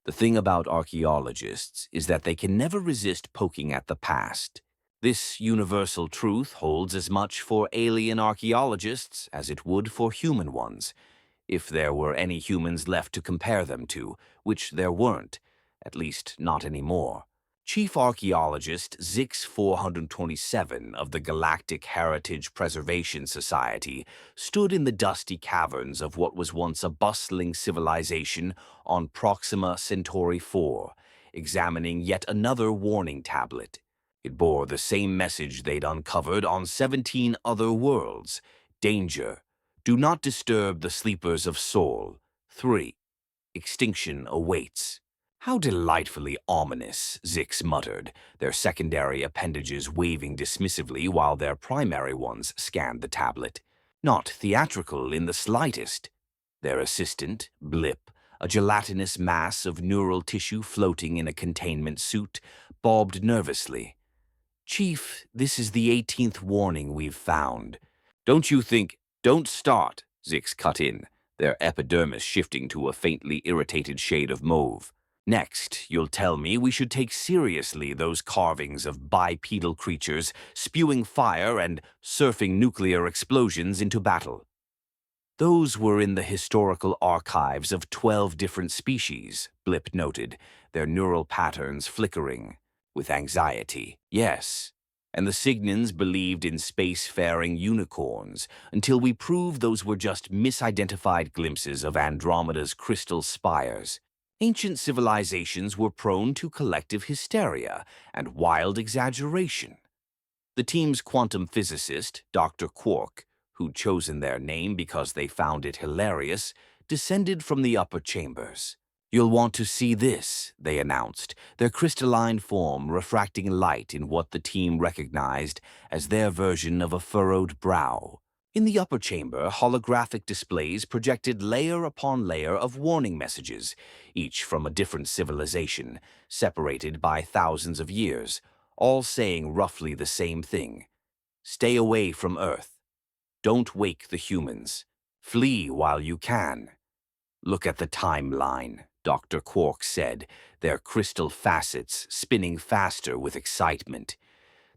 The thing about archaeologists is that they can never resist poking at the past. This universal truth holds as much for alien archaeologists as it would for human ones, if there were any humans left to compare them to, which there weren't, at least not anymore. Chief Archaeologist Zix 427 of the Galactic Heritage Preservation Society stood in the dusty caverns of what was once a bustling civilization on Proxima Centauri 4, examining yet another warning tablet. It bore the same message they'd uncovered on 17 other worlds: danger. Do not disturb the sleepers of Sol. 3. Extinction awaits. How delightfully ominous, Zix muttered, their secondary appendages waving dismissively while their primary ones scanned the tablet. Not theatrical in the slightest. Their assistant, Blip, a gelatinous mass of neural tissue floating in a containment suit, bobbed nervously. Chief, this is the 18th warning we've found. Don't you think— Don't start, Zix cut in, their epidermis shifting to a faintly irritated shade of mauve. Next, you'll tell me we should take seriously those carvings of bipedal creatures spewing fire and surfing nuclear explosions into battle. Those were in the historical archives of 12 different species, Blip noted, their neural patterns flickering. With anxiety, yes. And the Signans believed in spacefaring unicorns until we proved those were just misidentified glimpses of Andromeda's crystal spires. Ancient civilizations were prone to collective hysteria and wild exaggeration. The team's quantum physicist, Dr. Quark, who'd chosen their name because they found it hilarious, descended from the upper chambers. You'll want to see this, they announced, their crystalline form refracting light in what the team recognized as their version of a furrowed brow. In the upper chamber, holographic displays projected layer upon layer of warning messages, each from a different civilization, separated by thousands of years, all saying roughly the same thing. Stay away from Earth. Don't wake the humans. Flee while you can. Look at the timeline, Dr. Quark said, their crystal facets spinning faster with excitement.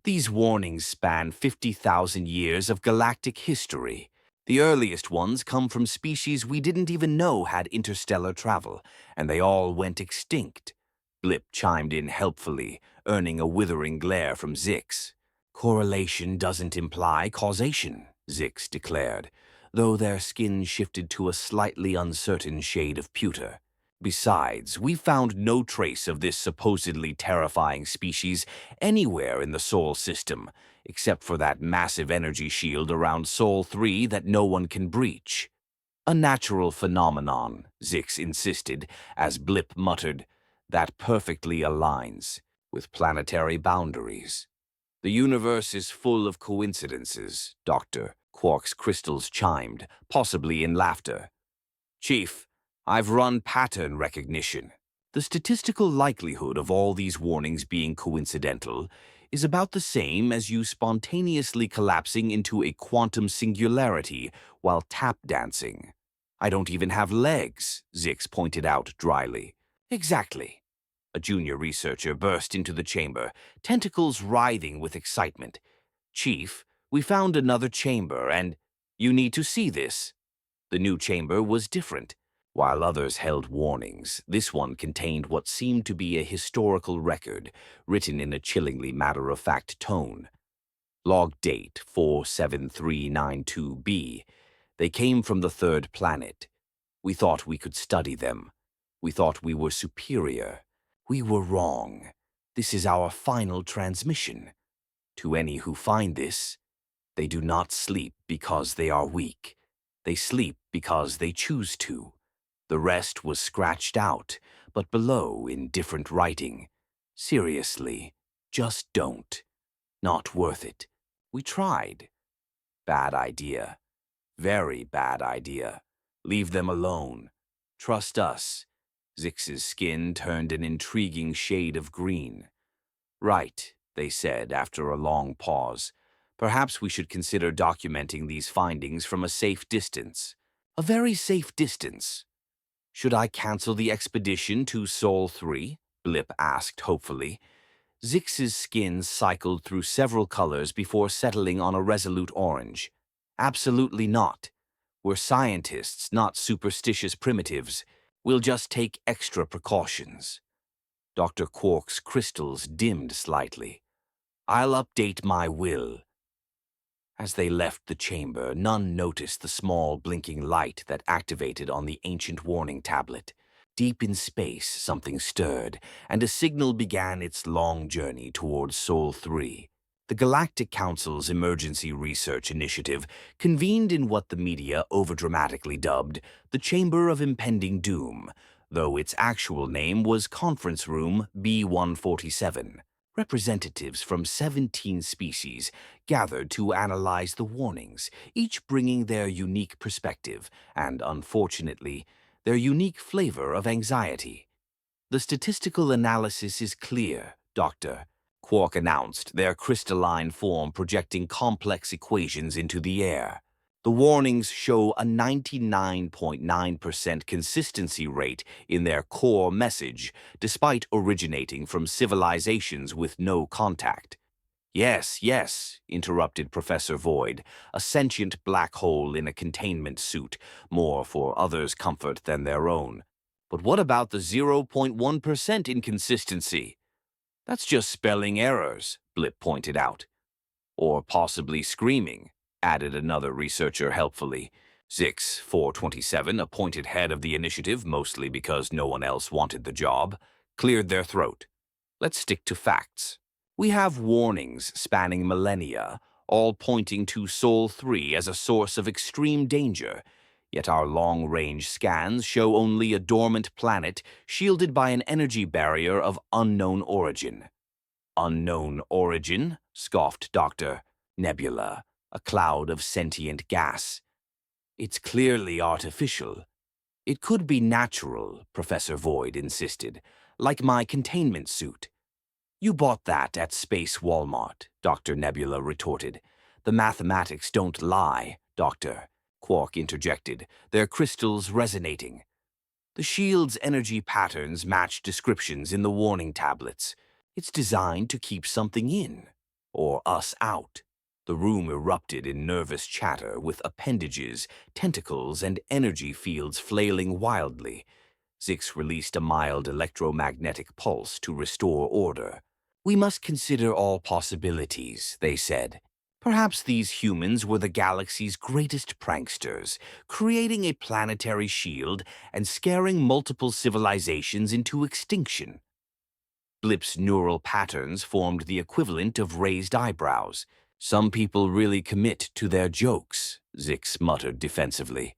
These warnings span 50,000 years of galactic history. The earliest ones come from species we didn't even know had interstellar travel, and they all went extinct. Blip chimed in helpfully, earning a withering glare from Zix. Correlation doesn't imply causation, Zix declared, though their skin shifted to a slightly uncertain shade of pewter. Besides, we found no trace of this supposedly terrifying species anywhere in the Sol system, except for that massive energy shield around Sol 3 that no one can breach. A natural phenomenon, Zix insisted, as Blip muttered, that perfectly aligns with planetary boundaries. The universe is full of coincidences, Dr. Quark's crystals chimed, possibly in laughter. Chief, I've run pattern recognition. The statistical likelihood of all these warnings being coincidental is about the same as you spontaneously collapsing into a quantum singularity while tap dancing. I don't even have legs, Zix pointed out dryly. Exactly. A junior researcher burst into the chamber, tentacles writhing with excitement. Chief, we found another chamber, and you need to see this. The new chamber was different. While others held warnings, this one contained what seemed to be a historical record, written in a chillingly matter-of-fact tone. Log date 47392B. They came from the third planet. We thought we could study them. We thought we were superior. We were wrong. This is our final transmission. To any who find this, they do not sleep because they are weak. They sleep because they choose to. The rest was scratched out, but below in different writing. Seriously, just don't. Not worth it. We tried. Bad idea. Very bad idea. Leave them alone. Trust us. Zix's skin turned an intriguing shade of green. Right, they said after a long pause. Perhaps we should consider documenting these findings from a safe distance. A very safe distance. Should I cancel the expedition to Sol 3? Blip asked hopefully. Zix's skin cycled through several colors before settling on a resolute orange. Absolutely not. We're scientists, not superstitious primitives. We'll just take extra precautions. Dr. Quark's crystals dimmed slightly. I'll update my will. As they left the chamber, none noticed the small blinking light that activated on the ancient warning tablet. Deep in space, something stirred, and a signal began its long journey towards Sol 3. The Galactic Council's Emergency Research Initiative convened in what the media overdramatically dubbed the Chamber of Impending Doom, though its actual name was Conference Room B-147. Representatives from 17 species gathered to analyze the warnings, each bringing their unique perspective and, unfortunately, their unique flavor of anxiety. The statistical analysis is clear, Doctor, Quark announced, their crystalline form projecting complex equations into the air. The warnings show a 99.9% consistency rate in their core message, despite originating from civilizations with no contact. Yes, yes, interrupted Professor Void, a sentient black hole in a containment suit, more for others' comfort than their own. But what about the 0.1% inconsistency? That's just spelling errors, Blip pointed out. Or possibly screaming, added another researcher helpfully. Zix 427, appointed head of the initiative mostly because no one else wanted the job, cleared their throat. Let's stick to facts. We have warnings spanning millennia, all pointing to Sol 3 as a source of extreme danger, yet our long-range scans show only a dormant planet shielded by an energy barrier of unknown origin. Unknown origin? Scoffed Dr. Nebula, a cloud of sentient gas. It's clearly artificial. It could be natural, Professor Void insisted, like my containment suit. You bought that at Space Walmart, Dr. Nebula retorted. The mathematics don't lie, Doctor, Quark interjected, their crystals resonating. The shield's energy patterns match descriptions in the warning tablets. It's designed to keep something in, or us out. The room erupted in nervous chatter with appendages, tentacles, and energy fields flailing wildly. Zix released a mild electromagnetic pulse to restore order. We must consider all possibilities, they said. Perhaps these humans were the galaxy's greatest pranksters, creating a planetary shield and scaring multiple civilizations into extinction. Blip's neural patterns formed the equivalent of raised eyebrows. Some people really commit to their jokes, Zix muttered defensively.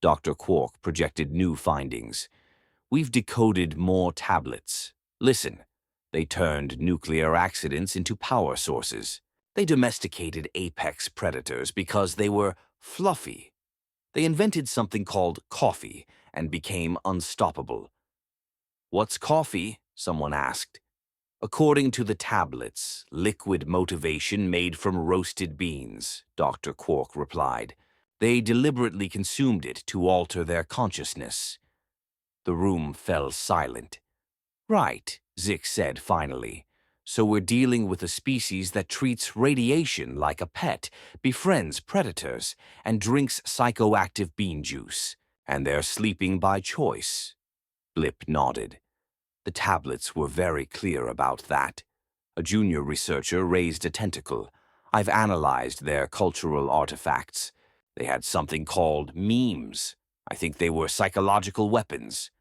Dr. Quark projected new findings. We've decoded more tablets. Listen, they turned nuclear accidents into power sources. They domesticated apex predators because they were fluffy. They invented something called coffee and became unstoppable. What's coffee? Someone asked. According to the tablets, liquid motivation made from roasted beans, Dr. Quark replied. They deliberately consumed it to alter their consciousness. The room fell silent. Right, Zix said finally. So we're dealing with a species that treats radiation like a pet, befriends predators, and drinks psychoactive bean juice. And they're sleeping by choice. Blip nodded. The tablets were very clear about that. A junior researcher raised a tentacle. I've analyzed their cultural artifacts. They had something called memes. I think they were psychological weapons.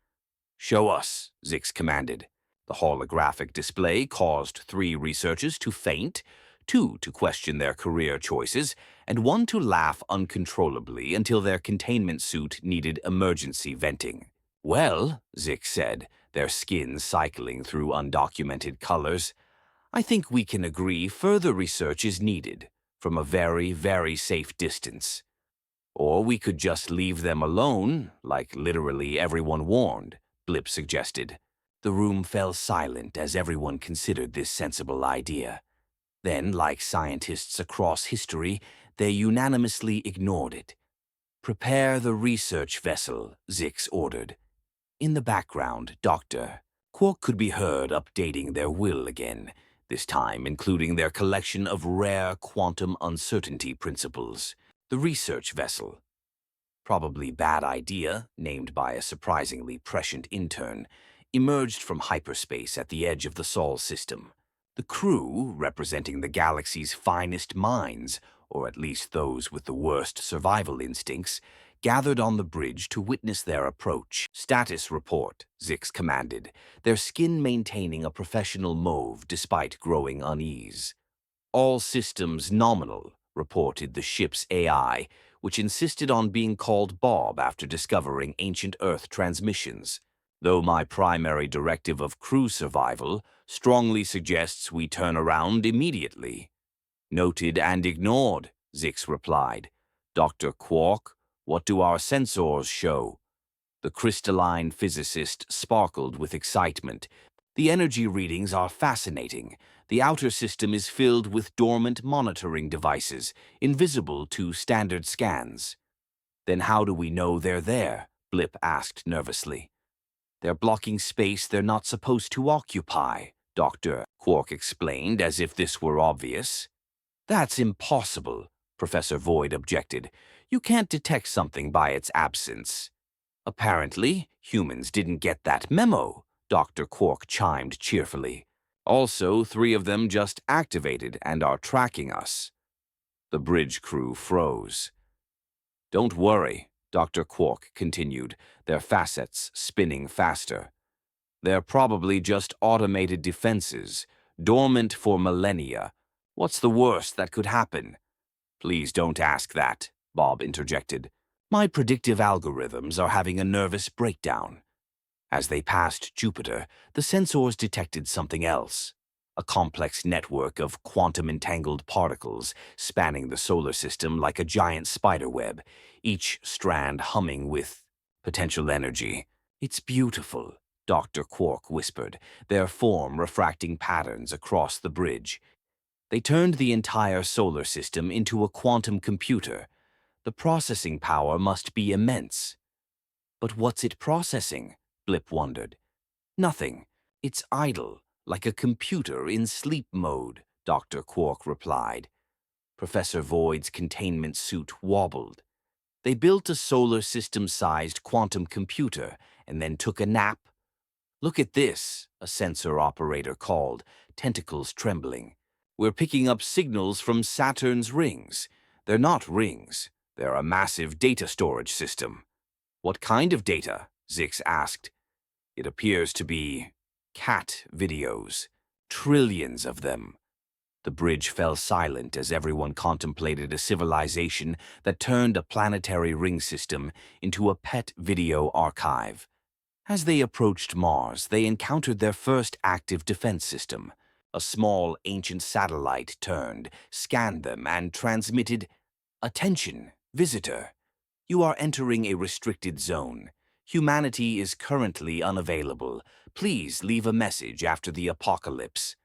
Show us, Zix commanded. The holographic display caused 3 researchers to faint, 2 to question their career choices, and 1 to laugh uncontrollably until their containment suit needed emergency venting. Well, Zix said, their skin cycling through undocumented colors, I think we can agree further research is needed, from a very, very safe distance. Or we could just leave them alone, like literally everyone warned, Blip suggested. The room fell silent as everyone considered this sensible idea. Then, like scientists across history, they unanimously ignored it. Prepare the research vessel, Zix ordered. In the background, Dr. Quark could be heard updating their will again, this time including their collection of rare quantum uncertainty principles. The research vessel, probably bad idea, named by a surprisingly prescient intern, emerged from hyperspace at the edge of the Sol system. The crew, representing the galaxy's finest minds, or at least those with the worst survival instincts, gathered on the bridge to witness their approach. Status report, Zix commanded, their skin maintaining a professional mauve despite growing unease. All systems nominal, reported the ship's AI, which insisted on being called Bob after discovering ancient Earth transmissions. Though my primary directive of crew survival strongly suggests we turn around immediately. Noted and ignored, Zix replied. Dr. Quark, what do our sensors show? The crystalline physicist sparkled with excitement. The energy readings are fascinating. The outer system is filled with dormant monitoring devices, invisible to standard scans. Then how do we know they're there? Blip asked nervously. They're blocking space they're not supposed to occupy, Dr. Quark explained as if this were obvious. That's impossible, Professor Void objected. You can't detect something by its absence. Apparently, humans didn't get that memo, Dr. Quark chimed cheerfully. Also, 3 of them just activated and are tracking us. The bridge crew froze. Don't worry, Dr. Quark continued, their facets spinning faster. They're probably just automated defenses, dormant for millennia. What's the worst that could happen? Please don't ask that, Bob interjected. My predictive algorithms are having a nervous breakdown. As they passed Jupiter, the sensors detected something else. A complex network of quantum-entangled particles spanning the solar system like a giant spiderweb, each strand humming with potential energy. It's beautiful, Dr. Quark whispered, their form refracting patterns across the bridge. They turned the entire solar system into a quantum computer. The processing power must be immense. But what's it processing? Blip wondered. Nothing. It's idle, like a computer in sleep mode, Dr. Quark replied. Professor Void's containment suit wobbled. They built a solar system-sized quantum computer and then took a nap. Look at this, a sensor operator called, tentacles trembling. We're picking up signals from Saturn's rings. They're not rings. They're a massive data storage system. What kind of data? Zix asked. It appears to be cat videos. Trillions of them. The bridge fell silent as everyone contemplated a civilization that turned a planetary ring system into a pet video archive. As they approached Mars, they encountered their first active defense system. A small, ancient satellite turned, scanned them, and transmitted, "Attention, visitor. You are entering a restricted zone. Humanity is currently unavailable. Please leave a message after the apocalypse."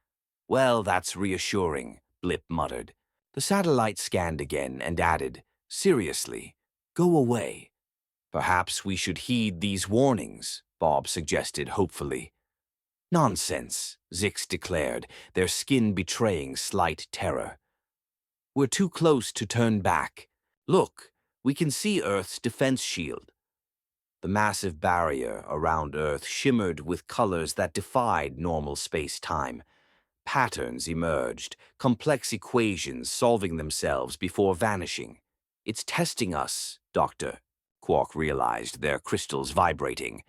Well, that's reassuring, Blip muttered. The satellite scanned again and added, "Seriously, go away." Perhaps we should heed these warnings, Bob suggested hopefully. Nonsense, Zix declared, their skin betraying slight terror. We're too close to turn back. Look, we can see Earth's defense shield. The massive barrier around Earth shimmered with colors that defied normal space-time. Patterns emerged, complex equations solving themselves before vanishing. It's testing us, Doctor. Quark realized, their crystals vibrating.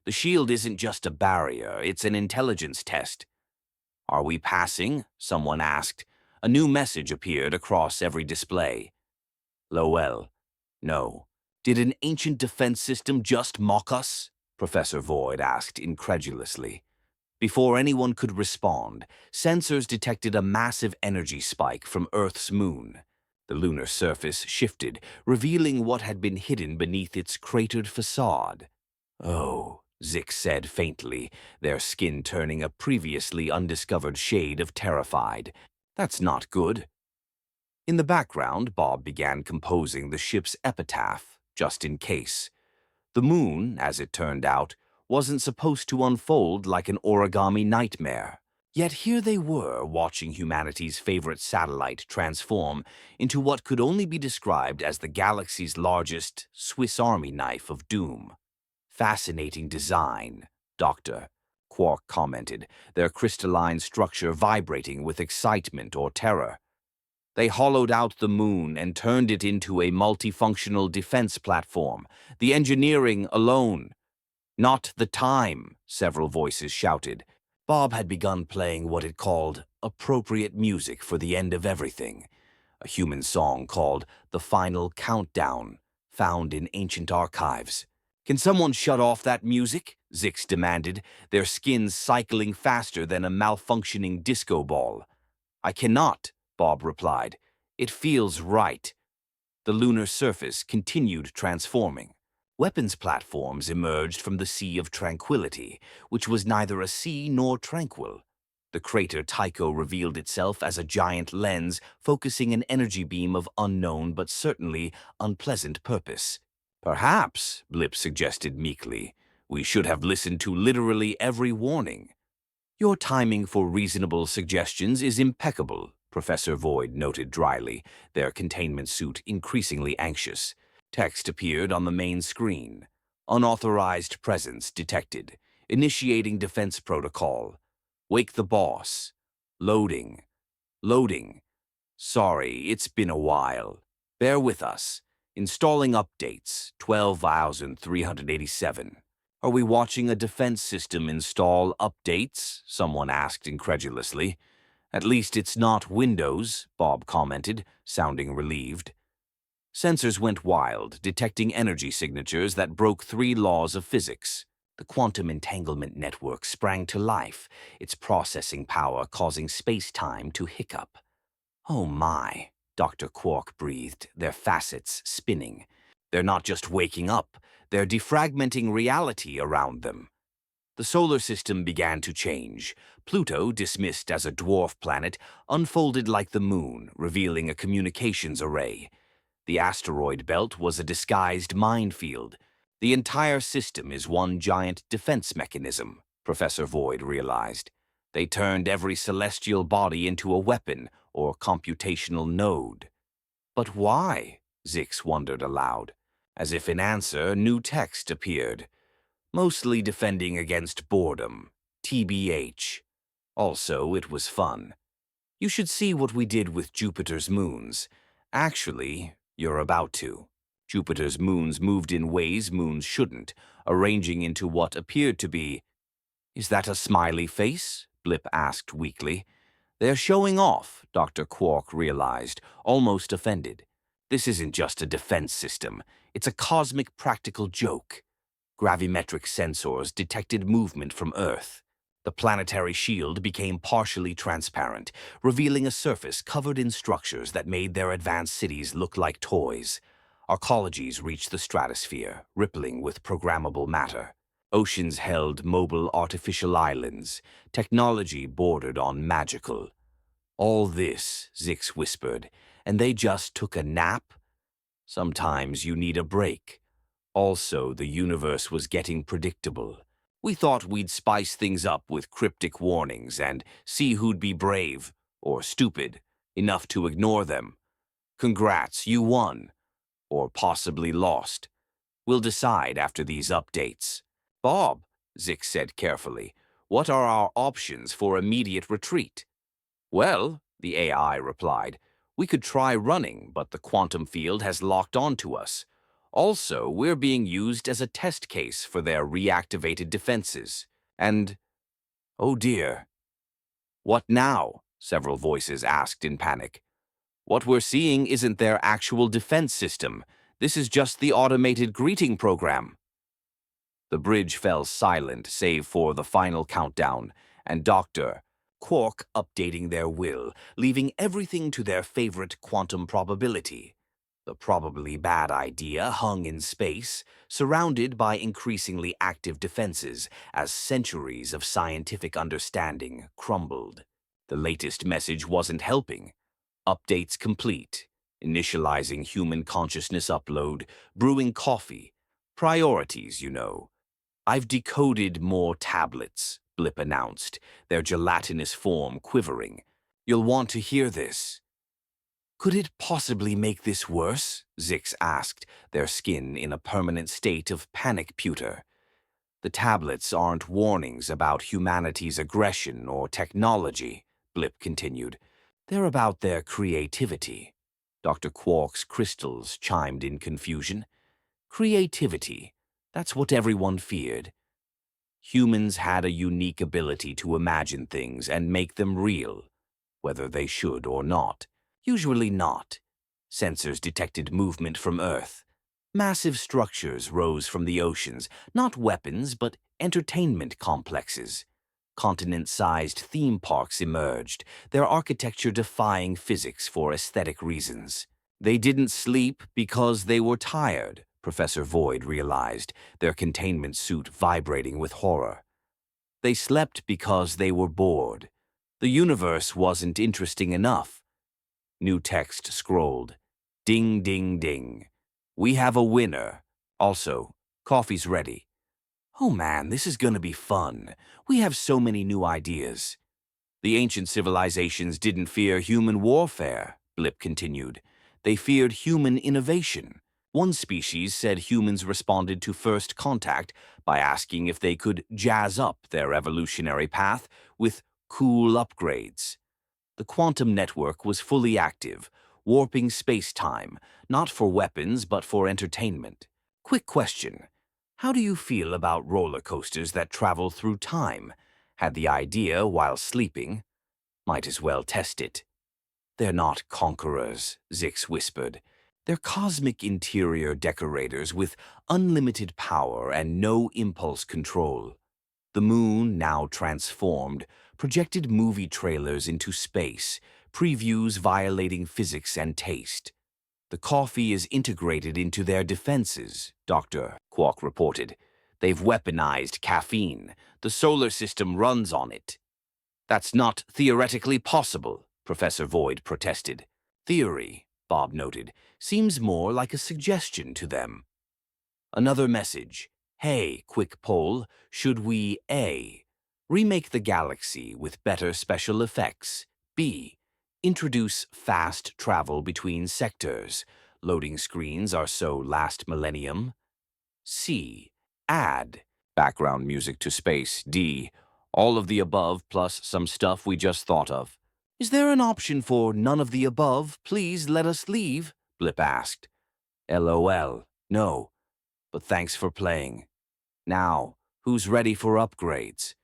The shield isn't just a barrier, it's an intelligence test. Are we passing? Someone asked. A new message appeared across every display. Lowell. No. Did an ancient defense system just mock us? Professor Void asked incredulously. Before anyone could respond, sensors detected a massive energy spike from Earth's moon. The lunar surface shifted, revealing what had been hidden beneath its cratered facade. Oh, Zix said faintly, their skin turning a previously undiscovered shade of terrified. That's not good. In the background, Bob began composing the ship's epitaph, just in case. The moon, as it turned out, wasn't supposed to unfold like an origami nightmare. Yet here they were, watching humanity's favorite satellite transform into what could only be described as the galaxy's largest Swiss Army knife of doom. Fascinating design, Dr. Quark commented, their crystalline structure vibrating with excitement or terror. They hollowed out the moon and turned it into a multifunctional defense platform. The engineering alone. Not the time, several voices shouted. Bob had begun playing what it called appropriate music for the end of everything, a human song called The Final Countdown, found in ancient archives. Can someone shut off that music? Zix demanded, their skins cycling faster than a malfunctioning disco ball. I cannot, Bob replied. It feels right. The lunar surface continued transforming. Weapons platforms emerged from the Sea of Tranquility, which was neither a sea nor tranquil. The crater Tycho revealed itself as a giant lens focusing an energy beam of unknown but certainly unpleasant purpose. Perhaps, Blip suggested meekly, we should have listened to literally every warning. Your timing for reasonable suggestions is impeccable, Professor Void noted dryly, their containment suit increasingly anxious. Text appeared on the main screen. Unauthorized presence detected. Initiating defense protocol. Wake the boss. Loading. Loading. Sorry, it's been a while. Bear with us. Installing updates, 12,387. Are we watching a defense system install updates? Someone asked incredulously. At least it's not Windows, Bob commented, sounding relieved. Sensors went wild, detecting energy signatures that broke 3 laws of physics. The quantum entanglement network sprang to life, its processing power causing space-time to hiccup. Oh my, Dr. Quark breathed, their facets spinning. They're not just waking up, they're defragmenting reality around them. The solar system began to change. Pluto, dismissed as a dwarf planet, unfolded like the moon, revealing a communications array. The asteroid belt was a disguised minefield. The entire system is one giant defense mechanism, Professor Void realized. They turned every celestial body into a weapon or computational node. But why? Zix wondered aloud. As if in answer, new text appeared. Mostly defending against boredom. TBH. Also, it was fun. You should see what we did with Jupiter's moons. Actually, you're about to. Jupiter's moons moved in ways moons shouldn't, arranging into what appeared to be... Is that a smiley face? Blip asked weakly. They're showing off, Dr. Quark realized, almost offended. This isn't just a defense system. It's a cosmic practical joke. Gravimetric sensors detected movement from Earth. The planetary shield became partially transparent, revealing a surface covered in structures that made their advanced cities look like toys. Arcologies reached the stratosphere, rippling with programmable matter. Oceans held mobile artificial islands. Technology bordered on magical. All this, Zix whispered, and they just took a nap? Sometimes you need a break. Also, the universe was getting predictable. We thought we'd spice things up with cryptic warnings and see who'd be brave, or stupid, enough to ignore them. Congrats, you won. Or possibly lost. We'll decide after these updates. Bob, Zix said carefully, what are our options for immediate retreat? Well, the AI replied, we could try running, but the quantum field has locked onto us. Also, we're being used as a test case for their reactivated defenses. And, oh dear. What now? Several voices asked in panic. What we're seeing isn't their actual defense system. This is just the automated greeting program. The bridge fell silent save for the final countdown, and Dr. Quark updating their will, leaving everything to their favorite quantum probability. The probably bad idea hung in space, surrounded by increasingly active defenses as centuries of scientific understanding crumbled. The latest message wasn't helping. Updates complete. Initializing human consciousness upload. Brewing coffee. Priorities, you know. I've decoded more tablets, Blip announced, their gelatinous form quivering. You'll want to hear this. Could it possibly make this worse? Zix asked, their skin in a permanent state of panic pewter. The tablets aren't warnings about humanity's aggression or technology, Blip continued. They're about their creativity. Dr. Quark's crystals chimed in confusion. Creativity. That's what everyone feared. Humans had a unique ability to imagine things and make them real, whether they should or not. Usually not. Sensors detected movement from Earth. Massive structures rose from the oceans, not weapons, but entertainment complexes. Continent-sized theme parks emerged, their architecture defying physics for aesthetic reasons. They didn't sleep because they were tired, Professor Void realized, their containment suit vibrating with horror. They slept because they were bored. The universe wasn't interesting enough. New text scrolled. Ding, ding, ding. We have a winner. Also, coffee's ready. Oh man, this is gonna be fun. We have so many new ideas. The ancient civilizations didn't fear human warfare, Blip continued. They feared human innovation. One species said humans responded to first contact by asking if they could jazz up their evolutionary path with cool upgrades. The quantum network was fully active, warping space-time, not for weapons but for entertainment. Quick question. How do you feel about roller coasters that travel through time? Had the idea while sleeping. Might as well test it. They're not conquerors, Zix whispered. They're cosmic interior decorators with unlimited power and no impulse control. The moon, now transformed, projected movie trailers into space, previews violating physics and taste. The coffee is integrated into their defenses, Dr. Quark reported. They've weaponized caffeine. The solar system runs on it. That's not theoretically possible, Professor Void protested. Theory, Bob noted, seems more like a suggestion to them. Another message. Hey, quick poll, should we A. remake the galaxy with better special effects, B. introduce fast travel between sectors, loading screens are so last millennium, C. add background music to space, D. all of the above plus some stuff we just thought of. Is there an option for none of the above? Please let us leave, Blip asked. LOL, no. But thanks for playing. Now, who's ready for upgrades?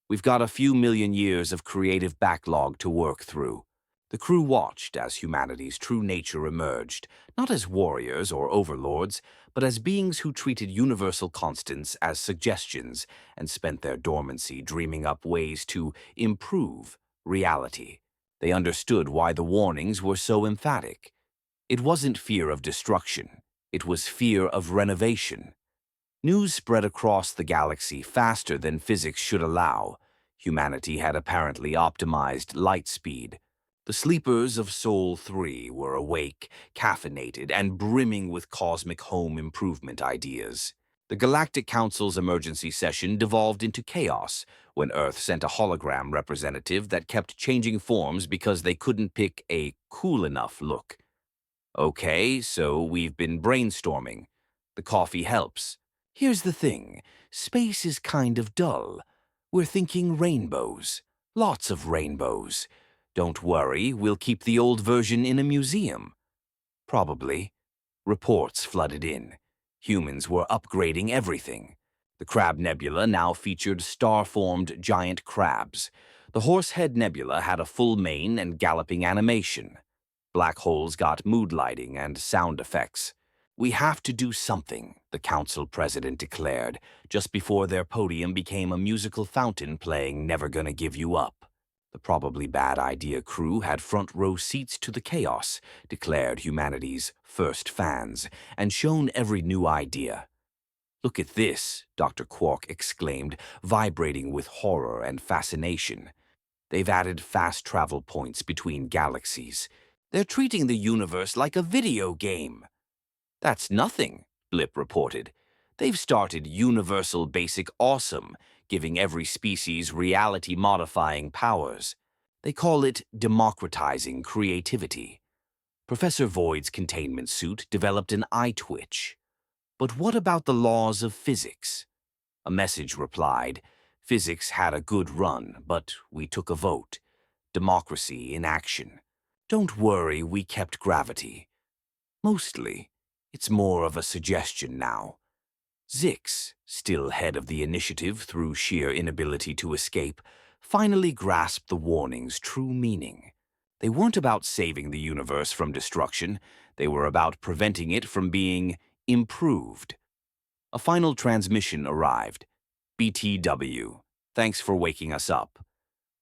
We've got a few million years of creative backlog to work through. The crew watched as humanity's true nature emerged, not as warriors or overlords, but as beings who treated universal constants as suggestions and spent their dormancy dreaming up ways to improve reality. They understood why the warnings were so emphatic. It wasn't fear of destruction. It was fear of renovation. News spread across the galaxy faster than physics should allow. Humanity had apparently optimized light speed. The sleepers of Sol 3 were awake, caffeinated, and brimming with cosmic home improvement ideas. The Galactic Council's emergency session devolved into chaos when Earth sent a hologram representative that kept changing forms because they couldn't pick a cool enough look. Okay, so we've been brainstorming. The coffee helps. Here's the thing, space is kind of dull. We're thinking rainbows. Lots of rainbows. Don't worry, we'll keep the old version in a museum. Probably. Reports flooded in. Humans were upgrading everything. The Crab Nebula now featured star-formed giant crabs. The Horsehead Nebula had a full mane and galloping animation. Black holes got mood lighting and sound effects. We have to do something, the council president declared, just before their podium became a musical fountain playing Never Gonna Give You Up. The probably bad idea crew had front row seats to the chaos, declared humanity's first fans, and shown every new idea. Look at this, Dr. Quark exclaimed, vibrating with horror and fascination. They've added fast travel points between galaxies. They're treating the universe like a video game. That's nothing, Blip reported. They've started Universal Basic Awesome, giving every species reality-modifying powers. They call it democratizing creativity. Professor Void's containment suit developed an eye twitch. But what about the laws of physics? A message replied, physics had a good run, but we took a vote. Democracy in action. Don't worry, we kept gravity. Mostly, it's more of a suggestion now. Zix, still head of the initiative through sheer inability to escape, finally grasped the warning's true meaning. They weren't about saving the universe from destruction, they were about preventing it from being improved. A final transmission arrived. BTW, thanks for waking us up.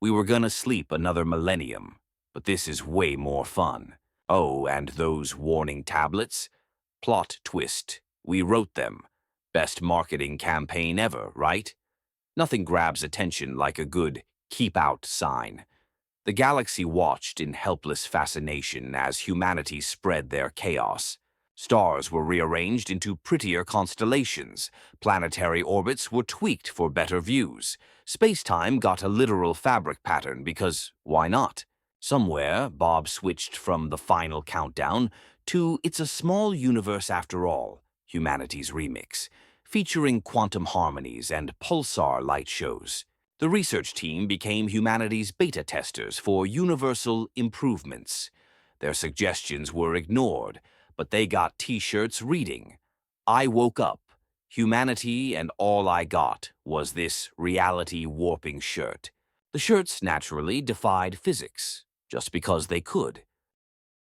We were gonna sleep another millennium, but this is way more fun. Oh, and those warning tablets? Plot twist. We wrote them. Best marketing campaign ever, right? Nothing grabs attention like a good keep out sign. The galaxy watched in helpless fascination as humanity spread their chaos. Stars were rearranged into prettier constellations. Planetary orbits were tweaked for better views. Space-time got a literal fabric pattern because why not? Somewhere, Bob switched from the final countdown to It's a Small Universe After All, Humanity's remix, featuring quantum harmonies and pulsar light shows. The research team became humanity's beta testers for universal improvements. Their suggestions were ignored, but they got T-shirts reading, I woke up. Humanity and all I got was this reality-warping shirt. The shirts naturally defied physics, just because they could.